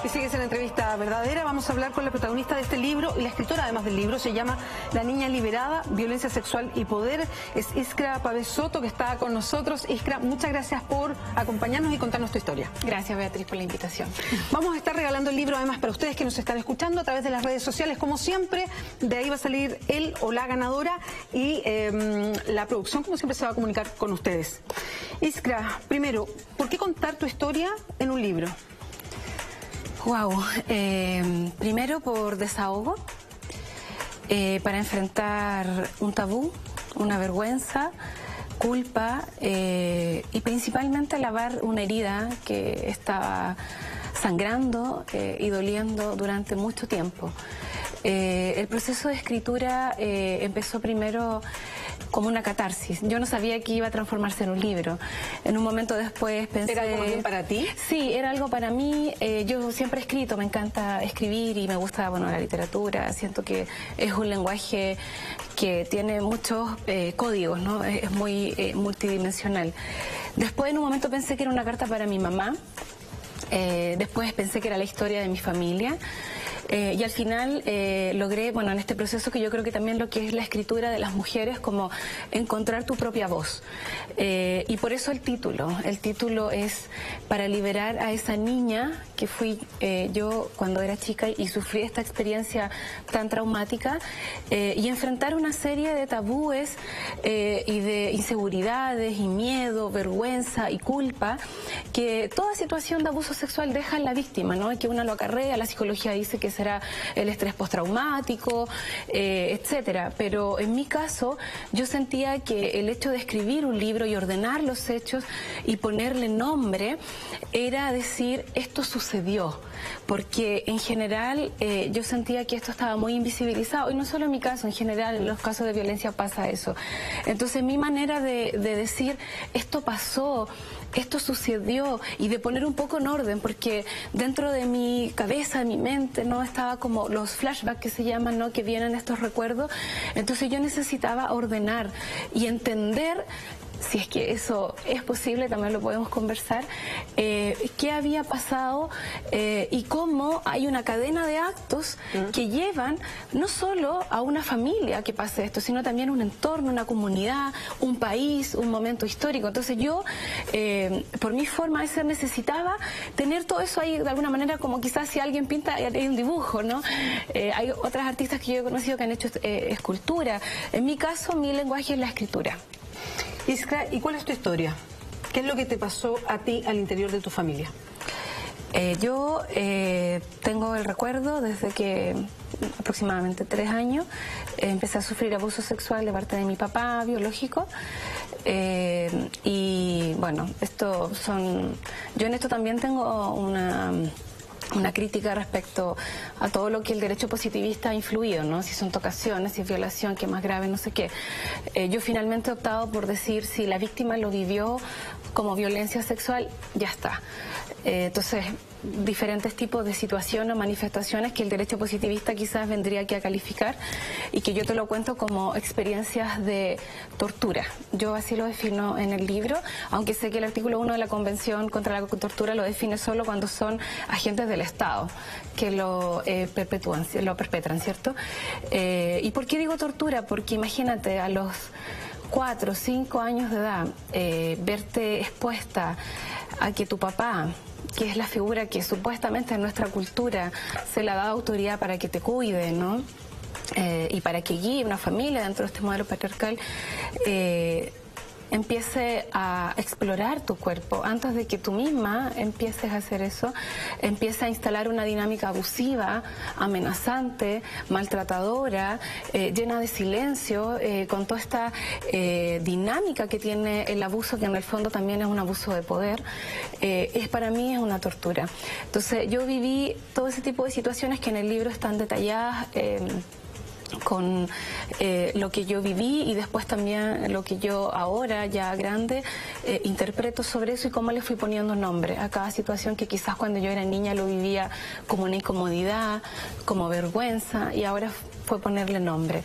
Y sigue en la entrevista verdadera. Vamos a hablar con la protagonista de este libro y la escritora además del libro. Se llama La niña liberada, violencia sexual y poder. Es Iskra Pavés Soto, que está con nosotros. Iskra, muchas gracias por acompañarnos y contarnos tu historia. Gracias, Beatriz, por la invitación. Vamos a estar regalando el libro además para ustedes que nos están escuchando a través de las redes sociales, como siempre. De ahí va a salir él o la ganadora y la producción, como siempre, se va a comunicar con ustedes. Iskra, primero, ¿por qué contar tu historia en un libro? Wow, primero por desahogo, para enfrentar un tabú, una vergüenza, culpa y principalmente lavar una herida que estaba sangrando y doliendo durante mucho tiempo. El proceso de escritura empezó primero como una catarsis. Yo no sabía que iba a transformarse en un libro. En un momento después pensé... ¿Era algo bien para ti? Sí, era algo para mí. Yo siempre he escrito, me encanta escribir y me gusta, bueno, la literatura. Siento que es un lenguaje que tiene muchos códigos, ¿no? Es muy multidimensional. Después en un momento pensé que era una carta para mi mamá. Después pensé que era la historia de mi familia. Y al final logré, bueno, en este proceso que yo creo que también lo que es la escritura de las mujeres, como encontrar tu propia voz. Y por eso el título es para liberar a esa niña que fui yo cuando era chica y sufrí esta experiencia tan traumática y enfrentar una serie de tabúes y de inseguridades y miedo, vergüenza y culpa que toda situación de abuso sexual deja en la víctima, ¿no? Y que uno lo acarrea, la psicología dice que será el estrés postraumático, etcétera. Pero en mi caso yo sentía que el hecho de escribir un libro y ordenar los hechos y ponerle nombre era decir, esto sucedió, porque en general yo sentía que esto estaba muy invisibilizado, y no solo en mi caso, en general en los casos de violencia pasa eso. Entonces mi manera de decir, esto pasó, esto sucedió, y de poner un poco en orden, porque dentro de mi cabeza, de mi mente, no estaba como los flashbacks que se llaman, ¿no? Que vienen estos recuerdos. Entonces yo necesitaba ordenar y entender, si es que eso es posible, también lo podemos conversar, qué había pasado y cómo hay una cadena de actos que llevan no solo a una familia que pase esto, sino también un entorno, una comunidad, un país, un momento histórico. Entonces yo, por mi forma de ser, necesitaba tener todo eso ahí de alguna manera, como quizás si alguien pinta, hay un dibujo, ¿no? Hay otras artistas que yo he conocido que han hecho escultura. En mi caso, mi lenguaje es la escritura. Iskra, ¿y cuál es tu historia? ¿Qué es lo que te pasó a ti al interior de tu familia? Yo tengo el recuerdo desde que aproximadamente 3 años empecé a sufrir abuso sexual de parte de mi papá biológico. Y bueno, yo en esto también tengo una crítica respecto a todo lo que el derecho positivista ha influido, ¿no? Si son tocaciones, si es violación, que es más grave, no sé qué. Yo finalmente he optado por decir, si la víctima lo vivió como violencia sexual, ya está. Entonces, diferentes tipos de situaciones o manifestaciones que el derecho positivista quizás vendría aquí a calificar, y que yo te lo cuento como experiencias de tortura. Yo así lo defino en el libro, aunque sé que el artículo 1 de la Convención contra la Tortura lo define solo cuando son agentes del Estado que lo perpetran, ¿cierto? ¿Y por qué digo tortura? Porque imagínate, a los 4 o 5 años de edad, verte expuesta a que tu papá, que es la figura que supuestamente en nuestra cultura se le da autoridad para que te cuide, ¿no? Y para que guíe una familia dentro de este modelo patriarcal, empiece a explorar tu cuerpo antes de que tú misma empieces a hacer eso, empiece a instalar una dinámica abusiva, amenazante, maltratadora, llena de silencio, con toda esta dinámica que tiene el abuso, que en el fondo también es un abuso de poder. Para mí es una tortura. Entonces yo viví todo ese tipo de situaciones que en el libro están detalladas, con lo que yo viví, y después también lo que yo ahora, ya grande, interpreto sobre eso, y cómo le fui poniendo nombre a cada situación que quizás cuando yo era niña lo vivía como una incomodidad, como vergüenza, y ahora fue ponerle nombre.